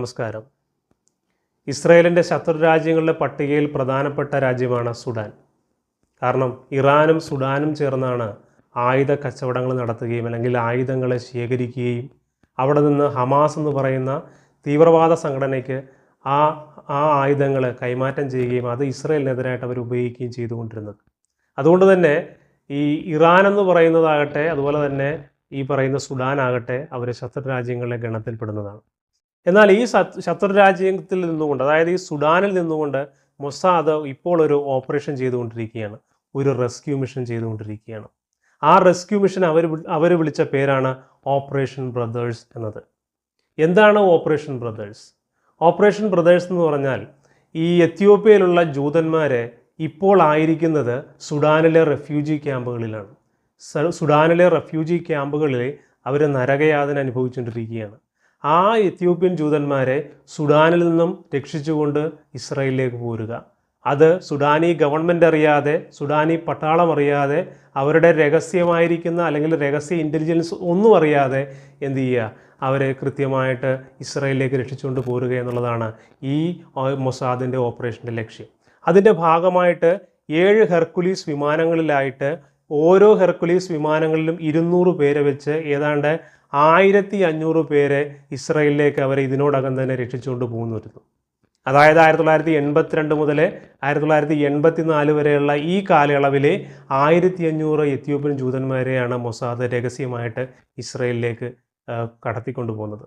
നമസ്കാരം. ഇസ്രായേലിൻ്റെ ശത്രുരാജ്യങ്ങളുടെ പട്ടികയിൽ പ്രധാനപ്പെട്ട രാജ്യമാണ് സുഡാൻ. കാരണം ഇറാനും സുഡാനും ചേർന്നാണ് ആയുധ കച്ചവടങ്ങൾ നടത്തുകയും അല്ലെങ്കിൽ ആയുധങ്ങളെ ശേഖരിക്കുകയും അവിടെ നിന്ന് ഹമാസ് എന്ന് പറയുന്ന തീവ്രവാദ സംഘടനയ്ക്ക് ആ ആയുധങ്ങൾ കൈമാറ്റം ചെയ്യുകയും അത് ഇസ്രായേലിനെതിരായിട്ട് അവർ ഉപയോഗിക്കുകയും ചെയ്തുകൊണ്ടിരുന്നത്. അതുകൊണ്ട് തന്നെ ഈ ഇറാൻ എന്ന് പറയുന്നതാകട്ടെ അതുപോലെ തന്നെ ഈ പറയുന്ന സുഡാൻ ആകട്ടെ അവർ ശത്രുരാജ്യങ്ങളുടെ ഗണത്തിൽപ്പെടുന്നതാണ്. എന്നാൽ ഈ ശത്രുരാജ്യത്തിൽ നിന്നുകൊണ്ട്, അതായത് ഈ സുഡാനിൽ നിന്നുകൊണ്ട് മൊസാദ് ഇപ്പോൾ ഒരു ഓപ്പറേഷൻ ചെയ്തുകൊണ്ടിരിക്കുകയാണ്, ഒരു റെസ്ക്യൂ മിഷൻ ചെയ്തുകൊണ്ടിരിക്കുകയാണ്. ആ റെസ്ക്യൂ മിഷൻ അവർ വിളിച്ച പേരാണ് ഓപ്പറേഷൻ ബ്രദേഴ്സ് എന്നത്. എന്താണ് ഓപ്പറേഷൻ ബ്രദേഴ്സ്? ഓപ്പറേഷൻ ബ്രദേഴ്സ് എന്ന് പറഞ്ഞാൽ ഈ എത്യോപ്യയിലുള്ള ജൂതന്മാരെ ഇപ്പോൾ ആയിരിക്കുന്നത് സുഡാനിലെ റെഫ്യൂജി ക്യാമ്പുകളിലാണ്. സുഡാനിലെ റെഫ്യൂജി ക്യാമ്പുകളിൽ അവർ നരകയാതന അനുഭവിച്ചുകൊണ്ടിരിക്കുകയാണ്. ആ എത്യോപ്യൻ ജൂതന്മാരെ സുഡാനിൽ നിന്നും രക്ഷിച്ചുകൊണ്ട് ഇസ്രായേലിലേക്ക് പോരുക. അത് സുഡാനി ഗവൺമെൻറ് അറിയാതെ, സുഡാനി പട്ടാളം അറിയാതെ, അവരുടെ രഹസ്യമായിരിക്കുന്ന അല്ലെങ്കിൽ രഹസ്യ ഇൻ്റലിജൻസ് ഒന്നും അറിയാതെ എന്ത് ചെയ്യുക, അവരെ കൃത്യമായിട്ട് ഇസ്രായേലിലേക്ക് രക്ഷിച്ചുകൊണ്ട് പോരുക എന്നുള്ളതാണ് ഈ മൊസാദിൻ്റെ ഓപ്പറേഷൻ്റെ ലക്ഷ്യം. അതിൻ്റെ ഭാഗമായിട്ട് 7 ഹെർക്കുലീസ് വിമാനങ്ങളിലായിട്ട് ഓരോ ഹെർക്കുലീസ് വിമാനങ്ങളിലും 200 പേരെ വെച്ച് ഏതാണ്ട് 1500 പേരെ ഇസ്രായേലിലേക്ക് അവർ ഇതിനോടകം തന്നെ രക്ഷിച്ചുകൊണ്ട് പോകുന്നു. അതായത് 1982 മുതൽ 1984 വരെയുള്ള ഈ കാലയളവിലെ 1500 എത്യോപ്യൻ ജൂതന്മാരെയാണ് മൊസാദ് രഹസ്യമായിട്ട് ഇസ്രായേലിലേക്ക് കടത്തിക്കൊണ്ടു പോകുന്നത്.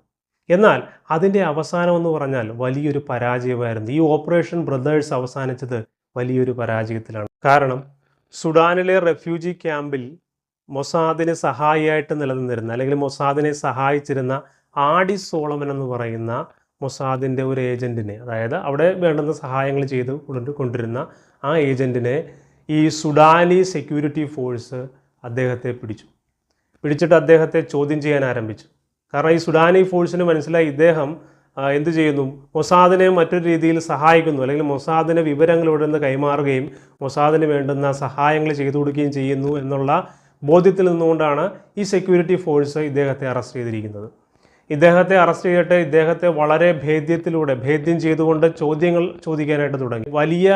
എന്നാൽ അതിൻ്റെ അവസാനം എന്ന് പറഞ്ഞാൽ വലിയൊരു പരാജയമായിരുന്നു. ഈ ഓപ്പറേഷൻ ബ്രദേഴ്സ് അവസാനിച്ചത് വലിയൊരു പരാജയത്തിലാണ്. കാരണം സുഡാനിലെ റെഫ്യൂജി ക്യാമ്പിൽ മൊസാദിന് സഹായിയായിട്ട് നിലനിന്നിരുന്ന അല്ലെങ്കിൽ മൊസാദിനെ സഹായിച്ചിരുന്ന ആഡി സോളമൻ എന്ന് പറയുന്ന മൊസാദിൻ്റെ ഒരു ഏജൻറ്റിനെ, അതായത് അവിടെ വേണ്ടുന്ന സഹായങ്ങൾ ചെയ്ത് കൊണ്ടിരുന്ന ആ ഏജൻറ്റിനെ ഈ സുഡാനി സെക്യൂരിറ്റി ഫോഴ്സ് അദ്ദേഹത്തെ പിടിച്ചിട്ട് അദ്ദേഹത്തെ ചോദ്യം ചെയ്യാൻ ആരംഭിച്ചു. കാരണം ഈ സുഡാനി ഫോഴ്സിന് മനസ്സിലായി ഇദ്ദേഹം എന്ത് ചെയ്യുന്നു, മൊസാദിനെ മറ്റൊരു രീതിയിൽ സഹായിക്കുന്നു, അല്ലെങ്കിൽ മൊസാദിന് വിവരങ്ങൾ ഇവിടെ നിന്ന് കൈമാറുകയും മൊസാദിന് വേണ്ടുന്ന സഹായങ്ങൾ ചെയ്തു കൊടുക്കുകയും ചെയ്യുന്നു എന്നുള്ള ബോധ്യത്തിൽ നിന്നുകൊണ്ടാണ് ഈ സെക്യൂരിറ്റി ഫോഴ്സ് ഇദ്ദേഹത്തെ അറസ്റ്റ് ചെയ്തിരിക്കുന്നത്. ഇദ്ദേഹത്തെ അറസ്റ്റ് ചെയ്തിട്ട് ഇദ്ദേഹത്തെ വളരെ ഭേദ്യം ചെയ്തുകൊണ്ട് ചോദ്യങ്ങൾ ചോദിക്കാനായിട്ട് തുടങ്ങി. വലിയ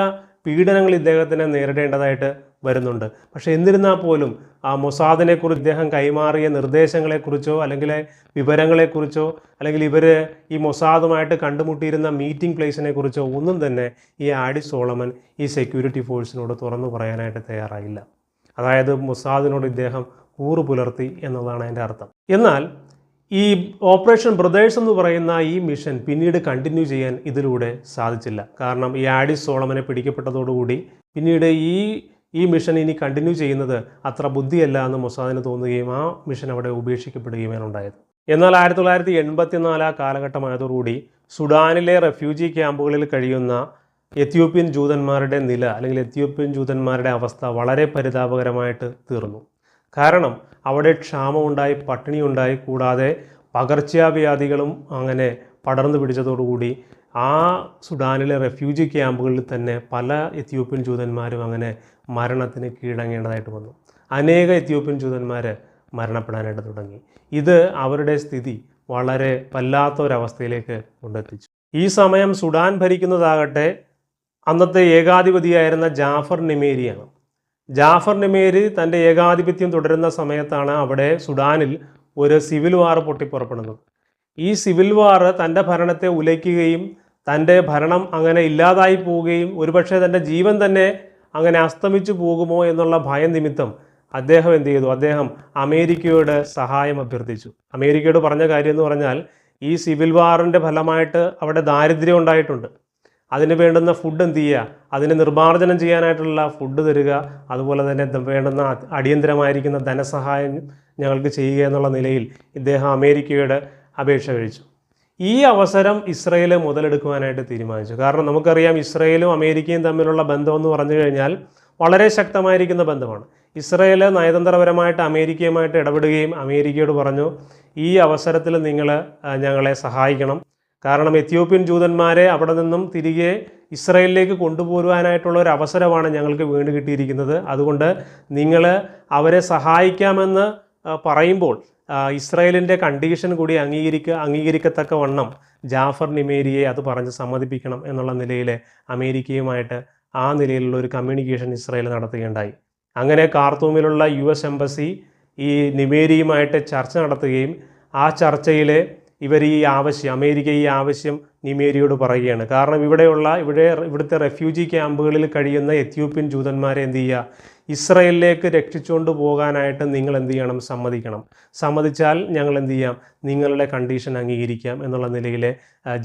പീഡനങ്ങൾ ഇദ്ദേഹത്തിന് നേരിടേണ്ടതായിട്ട് വരുന്നുണ്ട്. പക്ഷേ എന്നിരുന്നാൽ പോലും ആ മൊസാദിനെക്കുറിച്ച് ഇദ്ദേഹം കൈമാറിയ നിർദ്ദേശങ്ങളെക്കുറിച്ചോ അല്ലെങ്കിൽ വിവരങ്ങളെക്കുറിച്ചോ അല്ലെങ്കിൽ ഇവർ ഈ മൊസാദുമായിട്ട് കണ്ടുമുട്ടിയിരുന്ന മീറ്റിംഗ് പ്ലേസിനെ കുറിച്ചോ ഒന്നും തന്നെ ഈ ആഡി സോളമൻ ഈ സെക്യൂരിറ്റി ഫോഴ്സിനോട് തുറന്നു പറയാനായിട്ട് തയ്യാറായില്ല. അതായത് മൊസാദിനോട് ഇദ്ദേഹം കൂറ് പുലർത്തി എന്നതാണ് അതിൻ്റെ അർത്ഥം. എന്നാൽ ഈ ഓപ്പറേഷൻ ബ്രദേഴ്സ് എന്ന് പറയുന്ന ഈ മിഷൻ പിന്നീട് കണ്ടിന്യൂ ചെയ്യാൻ ഇതിലൂടെ സാധിച്ചില്ല. കാരണം ഈ ആഡി സോളമനെ പിടിക്കപ്പെട്ടതോടുകൂടി പിന്നീട് ഈ മിഷൻ ഇനി കണ്ടിന്യൂ ചെയ്യുന്നത് അത്ര ബുദ്ധിയല്ല എന്ന് മൊസാദിന് തോന്നുകയും ആ മിഷൻ അവിടെ ഉപേക്ഷിക്കപ്പെടുകയുമാണ് ഉണ്ടായത്. എന്നാൽ 1984 ആ കാലഘട്ടമായതോടുകൂടി സുഡാനിലെ റെഫ്യൂജി ക്യാമ്പുകളിൽ കഴിയുന്ന എത്യോപ്യൻ ജൂതന്മാരുടെ നില അല്ലെങ്കിൽ എത്യോപ്യൻ ജൂതന്മാരുടെ അവസ്ഥ വളരെ പരിതാപകരമായിട്ട് തീർന്നു. കാരണം അവിടെ ക്ഷാമമുണ്ടായി, പട്ടിണിയുണ്ടായി, കൂടാതെ പകർച്ചവ്യാധികളും അങ്ങനെ പടർന്നു പിടിച്ചതോടുകൂടി ആ സുഡാനിലെ റെഫ്യൂജി ക്യാമ്പുകളിൽ തന്നെ പല എത്യോപ്യൻ ജൂതന്മാരും അങ്ങനെ മരണത്തിന് കീഴടങ്ങേണ്ടതായിട്ട് വന്നു. അനേക എത്യോപ്യൻ ജൂതന്മാർ മരണപ്പെടാനായിട്ട് തുടങ്ങി. ഇത് അവരുടെ സ്ഥിതി വളരെ വല്ലാത്ത ഒരവസ്ഥയിലേക്ക് കൊണ്ടെത്തിച്ചു. ഈ സമയം സുഡാൻ ഭരിക്കുന്നതാകട്ടെ അന്നത്തെ ഏകാധിപതിയായിരുന്ന ജാഫർ നെമേരിയാണ്. ജാഫർ നെമേരി തൻ്റെ ഏകാധിപത്യം തുടരുന്ന സമയത്താണ് അവിടെ സുഡാനിൽ ഒരു സിവിൽ വാർ പൊട്ടിപ്പുറപ്പെടുന്നത്. ഈ സിവിൽ വാർ തൻ്റെ ഭരണത്തെ ഉലയ്ക്കുകയും തൻ്റെ ഭരണം അങ്ങനെ ഇല്ലാതായി പോവുകയും ഒരുപക്ഷെ തൻ്റെ ജീവൻ തന്നെ അങ്ങനെ അസ്തമിച്ചു പോകുമോ എന്നുള്ള ഭയം നിമിത്തം അദ്ദേഹം എന്ത് ചെയ്തു, അദ്ദേഹം അമേരിക്കയോട് സഹായം അഭ്യർത്ഥിച്ചു. അമേരിക്കയോട് പറഞ്ഞ കാര്യം എന്ന് പറഞ്ഞാൽ ഈ സിവിൽ വാറിൻ്റെ ഫലമായിട്ട് അവിടെ ദാരിദ്ര്യം ഉണ്ടായിട്ടുണ്ട്, അതിന് വേണ്ടുന്ന ഫുഡ് എന്ത് ചെയ്യുക, അതിനെ നിർമ്മാർജ്ജനം ചെയ്യാനായിട്ടുള്ള ഫുഡ് തരിക, അതുപോലെ തന്നെ വേണ്ടുന്ന അടിയന്തരമായിരിക്കുന്ന ധനസഹായം ഞങ്ങൾക്ക് ചെയ്യുക എന്നുള്ള നിലയിൽ ഇദ്ദേഹം അമേരിക്കയോട് അപേക്ഷ കഴിച്ചു. ഈ അവസരം ഇസ്രായേൽ മുതലെടുക്കുവാനായിട്ട് തീരുമാനിച്ചു. കാരണം നമുക്കറിയാം ഇസ്രായേലും അമേരിക്കയും തമ്മിലുള്ള ബന്ധമെന്ന് പറഞ്ഞു കഴിഞ്ഞാൽ വളരെ ശക്തമായിരിക്കുന്ന ബന്ധമാണ്. ഇസ്രായേൽ നയതന്ത്രപരമായിട്ട് അമേരിക്കയുമായിട്ട് ഇടപെടുകയും അമേരിക്കയോട് പറഞ്ഞു, ഈ അവസരത്തിൽ നിങ്ങൾ ഞങ്ങളെ സഹായിക്കണം. കാരണം എത്യോപ്യൻ ജൂതന്മാരെ അവിടെ നിന്നും തിരികെ ഇസ്രായേലിലേക്ക് കൊണ്ടുപോരുവാനായിട്ടുള്ള ഒരു അവസരമാണ് ഞങ്ങൾക്ക് വീണ് കിട്ടിയിരിക്കുന്നത്. അതുകൊണ്ട് നിങ്ങൾ അവരെ സഹായിക്കാമെന്ന് പറയുമ്പോൾ ഇസ്രായേലിൻ്റെ കണ്ടീഷൻ കൂടി അംഗീകരിക്കത്തക്ക വണ്ണം ജാഫർ നിമേരിയെ അത് പറഞ്ഞ് സമ്മതിപ്പിക്കണം എന്നുള്ള നിലയിൽ അമേരിക്കയുമായിട്ട് ആ നിലയിലുള്ള ഒരു കമ്മ്യൂണിക്കേഷൻ ഇസ്രായേൽ നടത്തുകയുണ്ടായി. അങ്ങനെ കാർത്തൂമിലുള്ള US എംബസി ഈ നിമേരിയുമായിട്ട് ചർച്ച നടത്തുകയും ആ ചർച്ചയിൽ അമേരിക്ക ഈ ആവശ്യം നിമേരിയോട് പറയുകയാണ്. കാരണം ഇവിടുത്തെ റെഫ്യൂജി ക്യാമ്പുകളിൽ കഴിയുന്ന എത്യോപ്യൻ ജൂതന്മാരെ എന്ത് ചെയ്യുക, ഇസ്രായേലിലേക്ക് രക്ഷിച്ചുകൊണ്ട് പോകാനായിട്ട് നിങ്ങൾ എന്ത് ചെയ്യണം, സമ്മതിച്ചാൽ ഞങ്ങൾ എന്ത് ചെയ്യാം, നിങ്ങളുടെ കണ്ടീഷൻ അംഗീകരിക്കാം എന്നുള്ള നിലയിൽ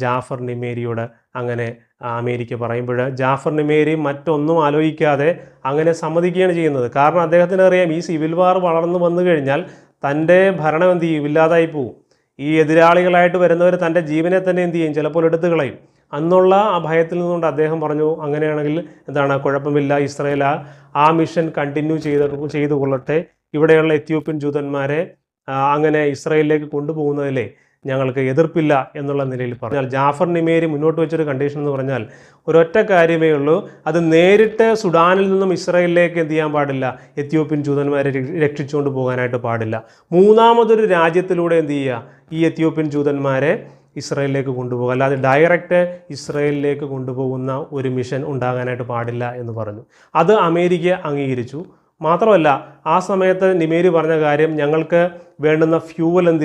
ജാഫർ നിമേരിയോട് അങ്ങനെ അമേരിക്ക പറയുമ്പോൾ ജാഫർ നിമേരി മറ്റൊന്നും ആലോചിക്കാതെ അങ്ങനെ സമ്മതിക്കുകയാണ് ചെയ്യുന്നത്. കാരണം അദ്ദേഹത്തിന് അറിയാം ഈ സിവിൽ വാർ വളർന്നു വന്നു കഴിഞ്ഞാൽ തൻ്റെ ഭരണം എന്ത് ചെയ്യും, ഇല്ലാതായി പോവും. ഈ എതിരാളികളായിട്ട് വരുന്നവർ തൻ്റെ ജീവനെ തന്നെ എന്ത് ചെയ്യും, ചിലപ്പോൾ എടുത്തു കളയും. അന്നുള്ള ആ ഭയത്തിൽ നിന്നുകൊണ്ട് അദ്ദേഹം പറഞ്ഞു, അങ്ങനെയാണെങ്കിൽ എന്താണ്, കുഴപ്പമില്ല, ഇസ്രായേൽ ആ മിഷൻ കണ്ടിന്യൂ ചെയ്തു കൊള്ളട്ടെ, ഇവിടെയുള്ള എത്യോപ്യൻ ജൂതന്മാരെ അങ്ങനെ ഇസ്രായേലിലേക്ക് കൊണ്ടുപോകുന്നതിലേ ഞങ്ങൾക്ക് എതിർപ്പില്ല എന്നുള്ള നിലയിൽ പറഞ്ഞാൽ ജാഫർ നിമേരി മുന്നോട്ട് വെച്ചൊരു കണ്ടീഷൻ എന്ന് പറഞ്ഞാൽ ഒരൊറ്റ കാര്യമേ ഉള്ളൂ, അത് നേരിട്ട് സുഡാനിൽ നിന്നും ഇസ്രായേലിലേക്ക് എന്ത് ചെയ്യാൻ പാടില്ല, എത്യോപ്യൻ ജൂതന്മാരെ രക്ഷിച്ചുകൊണ്ട് പോകാനായിട്ട് പാടില്ല. മൂന്നാമതൊരു രാജ്യത്തിലൂടെ എന്ത് ചെയ്യുക, ഈ എത്യോപ്യൻ ജൂതന്മാരെ ഇസ്രായേലിലേക്ക് കൊണ്ടുപോകുക, അല്ലാതെ ഡയറക്റ്റ് ഇസ്രായേലിലേക്ക് കൊണ്ടുപോകുന്ന ഒരു മിഷൻ ഉണ്ടാകാനായിട്ട് പാടില്ല എന്ന് പറഞ്ഞു. അത് അമേരിക്ക അംഗീകരിച്ചു. മാത്രമല്ല ആ സമയത്ത് നിമേരി പറഞ്ഞ കാര്യം, ഞങ്ങൾക്ക് വേണ്ടുന്ന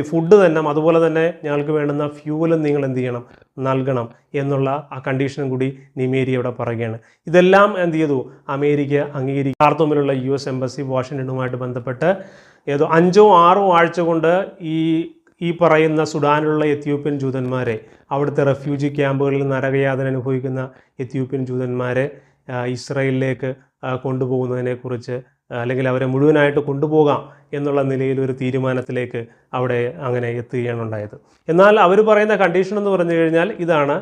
ഫുഡ് തന്നെ, അതുപോലെ തന്നെ ഞങ്ങൾക്ക് വേണ്ടുന്ന ഫ്യൂവലും നിങ്ങൾ എന്ത് ചെയ്യണം, നൽകണം എന്നുള്ള ആ കണ്ടീഷനും കൂടി നിമേരി അവിടെ പറയുകയാണ്. ഇതെല്ലാം എന്ത് ചെയ്തു, അമേരിക്ക അംഗീകരിക്കും. കാർത്തൂമിലുള്ള US എംബസി വാഷിങ്ടണുമായിട്ട് ബന്ധപ്പെട്ട് 5-6 ആഴ്ച കൊണ്ട് ഈ പറയുന്ന സുഡാനിലുള്ള എത്യോപ്യൻ ജൂതന്മാരെ, അവിടുത്തെ റെഫ്യൂജി ക്യാമ്പുകളിൽ നരകയാതന അനുഭവിക്കുന്ന എത്യോപ്യൻ ജൂതന്മാരെ ഇസ്രായേലിലേക്ക് കൊണ്ടുപോകുന്നതിനെക്കുറിച്ച്, അല്ലെങ്കിൽ അവരെ മുഴുവനായിട്ട് കൊണ്ടുപോകാം എന്നുള്ള നിലയിൽ ഒരു തീരുമാനത്തിലേക്ക് അവിടെ അങ്ങനെ എത്തുകയാണ് ഉണ്ടായത്. എന്നാൽ അവർ പറയുന്ന കണ്ടീഷൻ എന്ന് പറഞ്ഞു കഴിഞ്ഞാൽ ഇതാണ്,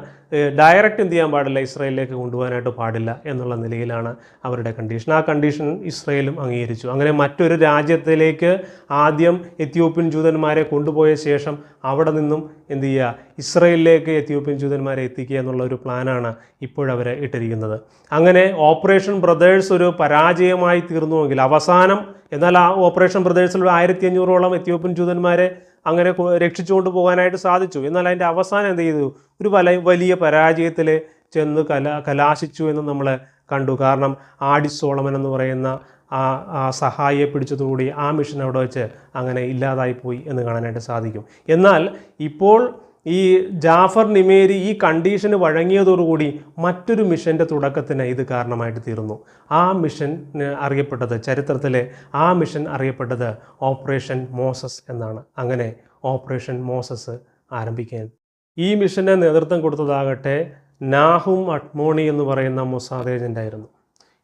ഡയറക്റ്റ് എന്ത് ചെയ്യാൻ പാടില്ല, ഇസ്രായേലിലേക്ക് കൊണ്ടുപോകാനായിട്ട് പാടില്ല എന്നുള്ള നിലയിലാണ് അവരുടെ കണ്ടീഷൻ. ആ കണ്ടീഷൻ ഇസ്രായേലും അംഗീകരിച്ചു. അങ്ങനെ മറ്റൊരു രാജ്യത്തിലേക്ക് ആദ്യം എത്യോപ്യൻ ജൂതന്മാരെ കൊണ്ടുപോയ ശേഷം അവിടെ നിന്നും എന്ത് ചെയ്യുക, ഇസ്രായേലിലേക്ക് എത്യോപ്യൻ ജൂതന്മാരെ എത്തിക്കുക എന്നുള്ള ഒരു പ്ലാനാണ് ഇപ്പോഴവർ ഇട്ടിരിക്കുന്നത്. അങ്ങനെ ഓപ്പറേഷൻ ബ്രദേഴ്സ് ഒരു പരാജയമായി തീർന്നുവെങ്കിൽ അവസാനം, എന്നാൽ ആ ഓപ്പറേഷൻ ബ്രദേഴ്സിൽ 1500ഓളം എത്യോപ്യൻ ജൂതന്മാരെ അങ്ങനെ രക്ഷിച്ചുകൊണ്ട് പോകാനായിട്ട് സാധിച്ചു. എന്നാൽ അതിൻ്റെ അവസാനം എന്ത് ചെയ്തു, ഒരു വലിയ പരാജയത്തിൽ ചെന്ന് കലാശിച്ചു എന്ന് നമ്മൾ കണ്ടു. കാരണം ആഡിസ് സോളമൻ എന്ന് പറയുന്ന ആ സഹായിയെ പിടിച്ചതോടുകൂടി ആ മിഷൻ അവിടെ വെച്ച് അങ്ങനെ ഇല്ലാതായിപ്പോയി എന്ന് കാണാനായിട്ട് സാധിക്കും. എന്നാൽ ഇപ്പോൾ ഈ ജാഫർ നിമേരി ഈ കണ്ടീഷന് വഴങ്ങിയതോടുകൂടി മറ്റൊരു മിഷൻ്റെ തുടക്കത്തിന് ഇത് കാരണമായിട്ട് തീർന്നു. ആ മിഷൻ അറിയപ്പെട്ടത്, ചരിത്രത്തിലെ ആ മിഷൻ അറിയപ്പെട്ടത് ഓപ്പറേഷൻ മോസസ് എന്നാണ്. അങ്ങനെ ഓപ്പറേഷൻ മോസസ് ആരംഭിക്കാൻ ഈ മിഷന് നേതൃത്വം കൊടുത്തതാകട്ടെ നാഹും അട്മോണി എന്ന് പറയുന്ന മൊസാദ് ഏജൻ്റായിരുന്നു.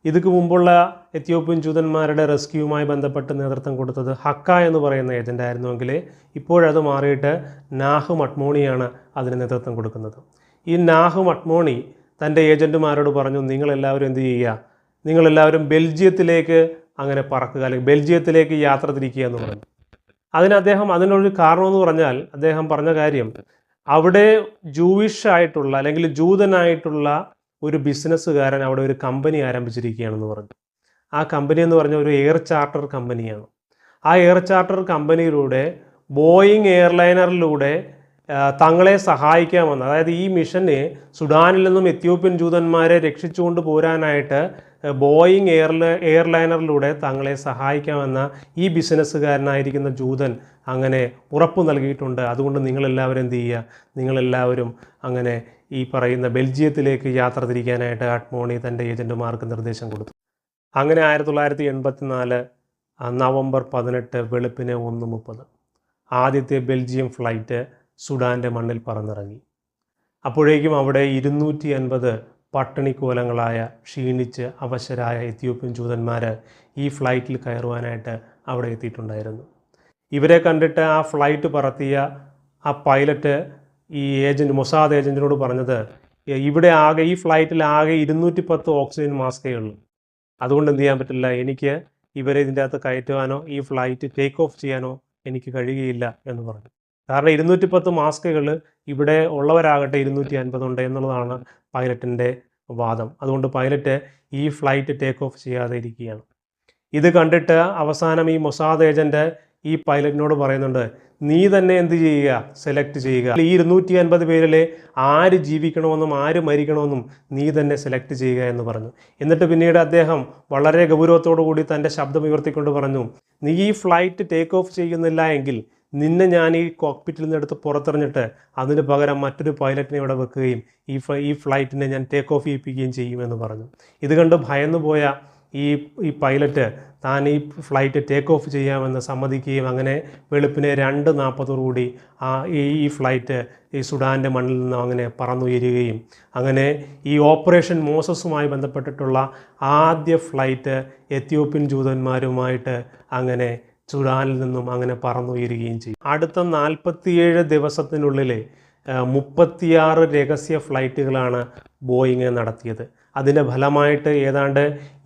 ഇതിക്ക് മുമ്പുള്ള എത്യോപ്യൻ ജൂതന്മാരുടെ റെസ്ക്യൂവുമായി ബന്ധപ്പെട്ട് നേതൃത്വം കൊടുത്തത് ഹക്ക എന്ന് പറയുന്ന ഏജൻ്റായിരുന്നുവെങ്കിൽ ഇപ്പോഴത് മാറിയിട്ട് നാഹും അട്മോണിയാണ് അതിന് നേതൃത്വം കൊടുക്കുന്നത്. ഈ നാഹും അട്മോണി തൻ്റെ ഏജൻറ്റുമാരോട് പറഞ്ഞു, നിങ്ങളെല്ലാവരും എന്ത് ചെയ്യുക, നിങ്ങളെല്ലാവരും ബെൽജിയത്തിലേക്ക് അങ്ങനെ പറക്കുക, അല്ലെങ്കിൽ ബെൽജിയത്തിലേക്ക് യാത്ര തിരിക്കുക എന്ന് പറഞ്ഞു. അതിനൊരു കാരണമെന്ന് പറഞ്ഞാൽ അദ്ദേഹം പറഞ്ഞ കാര്യം, അവിടെ ജൂയിഷ് ആയിട്ടുള്ള അല്ലെങ്കിൽ ജൂതനായിട്ടുള്ള ഒരു ബിസിനസ്സുകാരൻ അവിടെ ഒരു കമ്പനി ആരംഭിച്ചിരിക്കുകയാണെന്ന് പറഞ്ഞു. ആ കമ്പനി എന്ന് പറഞ്ഞാൽ ഒരു എയർ ചാർട്ടർ കമ്പനിയാണ്. ആ എയർ ചാർട്ടർ കമ്പനിയിലൂടെ ബോയിങ് എയർലൈനറിലൂടെ തങ്ങളെ സഹായിക്കാമെന്ന്, അതായത് ഈ മിഷന് സുഡാനിൽ നിന്നും എത്യോപ്യൻ ജൂതന്മാരെ രക്ഷിച്ചുകൊണ്ട് പോരാനായിട്ട് ബോയിങ് എയർലൈനറിലൂടെ തങ്ങളെ സഹായിക്കാമെന്ന ഈ ബിസിനസ്സുകാരനായിരിക്കുന്ന ജൂതൻ അങ്ങനെ ഉറപ്പ് നൽകിയിട്ടുണ്ട്. അതുകൊണ്ട് നിങ്ങളെല്ലാവരും എന്ത് ചെയ്യുക, നിങ്ങളെല്ലാവരും അങ്ങനെ ഈ പറയുന്ന ബെൽജിയത്തിലേക്ക് യാത്ര തിരിക്കാനായിട്ട് അട്മോണി തൻ്റെ ഏജൻറ്റുമാർക്ക് നിർദ്ദേശം കൊടുത്തു. അങ്ങനെ 1984 നവംബർ 18 വെളുപ്പിന് 1:30 ആദ്യത്തെ ബെൽജിയം ഫ്ലൈറ്റ് സുഡാൻ്റെ മണ്ണിൽ പറന്നിറങ്ങി. അപ്പോഴേക്കും അവിടെ 250 പട്ടിണിക്കോലങ്ങളായ ക്ഷീണിച്ച് അവശരായ എത്യോപ്യൻ ജൂതന്മാർ ഈ ഫ്ലൈറ്റിൽ കയറുവാനായിട്ട് അവിടെ എത്തിയിട്ടുണ്ടായിരുന്നു. ഇവരെ കണ്ടിട്ട് ആ ഫ്ലൈറ്റ് പറത്തിയ ആ പൈലറ്റ് ഈ മൊസാദ് ഏജൻറ്റിനോട് പറഞ്ഞത്, ഈ ഫ്ലൈറ്റിൽ ആകെ 210 ഓക്സിജൻ മാസ്കേ ഉള്ളൂ, അതുകൊണ്ട് എന്ത് ചെയ്യാൻ പറ്റില്ല, എനിക്ക് ഇവരെ ഇതിൻ്റെ അകത്ത് കയറ്റുവാനോ ഈ ഫ്ലൈറ്റ് ടേക്ക് ഓഫ് ചെയ്യാനോ എനിക്ക് കഴിയുകയില്ല എന്ന് പറഞ്ഞു. കാരണം 210 മാസ്കുകൾ ഇവിടെ ഉള്ളവരാകട്ടെ 250 ഉണ്ട് എന്നുള്ളതാണ് പൈലറ്റിൻ്റെ വാദം. അതുകൊണ്ട് പൈലറ്റ് ഈ ഫ്ലൈറ്റ് ടേക്ക് ഓഫ് ചെയ്യാതെ ഇരിക്കുകയാണ്. ഇത് കണ്ടിട്ട് അവസാനം ഈ മൊസാദ് ഏജൻറ്റ് ഈ പൈലറ്റിനോട് പറയുന്നുണ്ട്, നീ തന്നെ എന്ത് ചെയ്യുക, സെലക്ട് ചെയ്യുക. ഈ 250 പേരിലെ ആര് ജീവിക്കണമെന്നും ആര് മരിക്കണമെന്നും നീ തന്നെ സെലക്ട് ചെയ്യുക എന്ന് പറഞ്ഞു. എന്നിട്ട് പിന്നീട് അദ്ദേഹം വളരെ ഗൗരവത്തോടു കൂടി തൻ്റെ ശബ്ദം ഉയർത്തിക്കൊണ്ട് പറഞ്ഞു, നീ ഈ ഫ്ലൈറ്റ് ടേക്ക് ഓഫ് ചെയ്യുന്നില്ല എങ്കിൽ നിന്നെ ഞാൻ ഈ കോക്പിറ്റിൽ നിന്ന് എടുത്ത് പുറത്തെറിഞ്ഞിട്ട് അതിന് പകരം മറ്റൊരു പൈലറ്റിനെ ഇവിടെ വെക്കുകയും ഈ ഫ്ലൈറ്റിനെ ഞാൻ ടേക്ക് ഓഫ് ചെയ്യിപ്പിക്കുകയും ചെയ്യുമെന്ന് പറഞ്ഞു. ഇത് കണ്ട് ഭയന്നു പോയ ഈ പൈലറ്റ് താൻ ഈ ഫ്ലൈറ്റ് ടേക്ക് ഓഫ് ചെയ്യാമെന്ന് സമ്മതിക്കുകയും അങ്ങനെ വെളുപ്പിനെ 2:40 ഈ ഫ്ലൈറ്റ് ഈ സുഡാൻ്റെ മണ്ണിൽ നിന്ന് അങ്ങനെ പറന്നുയരുകയും അങ്ങനെ ഈ ഓപ്പറേഷൻ മോസസുമായി ബന്ധപ്പെട്ടിട്ടുള്ള ആദ്യ ഫ്ലൈറ്റ് എത്യോപ്യൻ ജൂതന്മാരുമായിട്ട് അങ്ങനെ സുഡാനിൽ നിന്നും അങ്ങനെ പറന്നുയരുകയും ചെയ്യും. അടുത്ത 47 ദിവസത്തിനുള്ളിൽ 36 രഹസ്യ ഫ്ലൈറ്റുകളാണ് ബോയിങ് നടത്തിയത്. അതിൻ്റെ ഫലമായിട്ട് ഏതാണ്ട്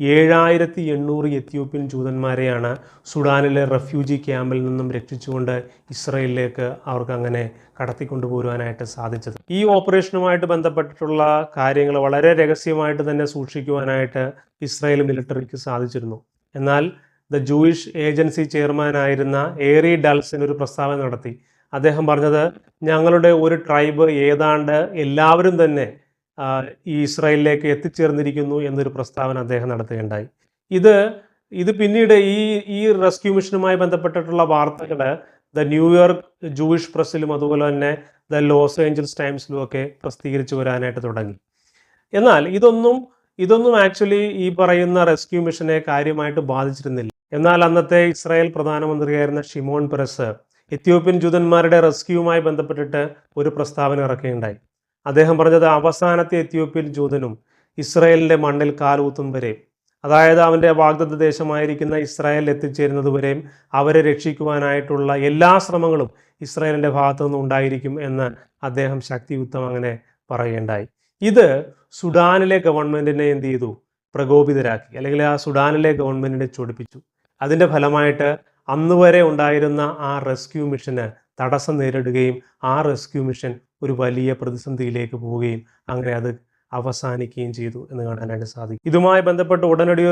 7800 എത്യോപ്യൻ ജൂതന്മാരെയാണ് സുഡാനിലെ റെഫ്യൂജി ക്യാമ്പിൽ നിന്നും രക്ഷിച്ചുകൊണ്ട് ഇസ്രയേലിലേക്ക് അവർക്ക് അങ്ങനെ കടത്തിക്കൊണ്ടുപോരുവാനായിട്ട് സാധിച്ചത്. ഈ ഓപ്പറേഷനുമായിട്ട് ബന്ധപ്പെട്ടിട്ടുള്ള കാര്യങ്ങൾ വളരെ രഹസ്യമായിട്ട് തന്നെ സൂക്ഷിക്കുവാനായിട്ട് ഇസ്രായേൽ മിലിറ്ററിക്ക് സാധിച്ചിരുന്നു. എന്നാൽ ദ ജൂയിഷ് ഏജൻസി ചെയർമാനായിരുന്ന ഏറി ഡൾസൻ ഒരു പ്രസ്താവന നടത്തി. അദ്ദേഹം പറഞ്ഞത്, ഞങ്ങളുടെ ഒരു ട്രൈബ് ഏതാണ്ട് എല്ലാവരും തന്നെ ഈ ഇസ്രായേലിലേക്ക് എത്തിച്ചേർന്നിരിക്കുന്നു എന്നൊരു പ്രസ്താവന അദ്ദേഹം നടത്തുകയുണ്ടായി. ഇത് പിന്നീട് ഈ റെസ്ക്യൂ മിഷനുമായി ബന്ധപ്പെട്ടിട്ടുള്ള വാർത്തകൾ ദ ന്യൂയോർക്ക് ജൂയിഷ് പ്രസ്സിലും അതുപോലെ തന്നെ ദ ലോസ് ഏഞ്ചൽസ് ടൈംസിലും ഒക്കെ പ്രസിദ്ധീകരിച്ചു വരാനായിട്ട് തുടങ്ങി. എന്നാൽ ഇതൊന്നും ആക്ച്വലി ഈ പറയുന്ന റെസ്ക്യൂ മിഷനെ കാര്യമായിട്ട് ബാധിച്ചിരുന്നില്ല. എന്നാൽ അന്നത്തെ ഇസ്രായേൽ പ്രധാനമന്ത്രിയായിരുന്ന ഷിമോൺ പെരസ് എത്യോപ്യൻ ജൂതന്മാരുടെ റെസ്ക്യൂവുമായി ബന്ധപ്പെട്ടിട്ട് ഒരു പ്രസ്താവന ഇറക്കുകയുണ്ടായി. അദ്ദേഹം പറഞ്ഞത്, അവസാനത്തെ എത്യോപ്യൻ ജൂതനും ഇസ്രായേലിൻ്റെ മണ്ണിൽ കാലൂത്തും വരെ, അതായത് അവൻ്റെ വാഗ്ദത്ത ദേശമായിരിക്കുന്ന ഇസ്രായേലിൽ എത്തിച്ചേരുന്നത് വരെയും അവരെ രക്ഷിക്കുവാനായിട്ടുള്ള എല്ലാ ശ്രമങ്ങളും ഇസ്രായേലിൻ്റെ ഭാഗത്തു നിന്നും ഉണ്ടായിരിക്കും എന്ന് അദ്ദേഹം ശക്തിയുക്തം അങ്ങനെ പറയുകയുണ്ടായി. ഇത് സുഡാനിലെ ഗവൺമെൻറ്റിനെ എന്ത് ചെയ്തു, പ്രകോപിതരാക്കി, അല്ലെങ്കിൽ ആ സുഡാനിലെ ഗവൺമെൻറ്റിനെ ചൊടിപ്പിച്ചു. അതിൻ്റെ ഫലമായിട്ട് അന്ന് വരെ ഉണ്ടായിരുന്ന ആ റെസ്ക്യൂ മിഷന് തടസ്സം നേരിടുകയും ആ റെസ്ക്യൂ മിഷൻ ഒരു വലിയ പ്രതിസന്ധിയിലേക്ക് പോവുകയും അങ്ങനെ അത് അവസാനിക്കുകയും ചെയ്തു എന്ന് കാണാനായിട്ട് സാധിക്കും. ഇതുമായി ബന്ധപ്പെട്ട് ഉടനടി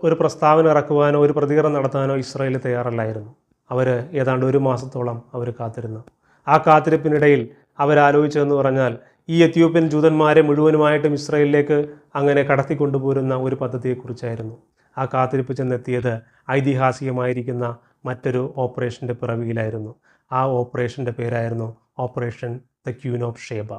ഒരു പ്രസ്താവന ഇറക്കുവാനോ ഒരു പ്രതികരണം നടത്താനോ ഇസ്രായേൽ തയ്യാറല്ലായിരുന്നു. അവർ ഏതാണ്ട് 1 മാസത്തോളം അവർ കാത്തിരുന്നു. ആ കാത്തിരിപ്പിനിടയിൽ അവരാലോചിച്ചതെന്ന് പറഞ്ഞാൽ ഈ എത്യോപ്യൻ ജൂതന്മാരെ മുഴുവനുമായിട്ടും ഇസ്രായേലിലേക്ക് അങ്ങനെ കടത്തിക്കൊണ്ടുപോരുന്ന ഒരു പദ്ധതിയെക്കുറിച്ചായിരുന്നു. ആ കാത്തിരിപ്പ് ചെന്നെത്തിയത് ഐതിഹാസികമായിരിക്കുന്ന മറ്റൊരു ഓപ്പറേഷൻ്റെ പിറവിയിലായിരുന്നു. ആ ഓപ്പറേഷൻ്റെ പേരായിരുന്നു operation the queen of Sheba.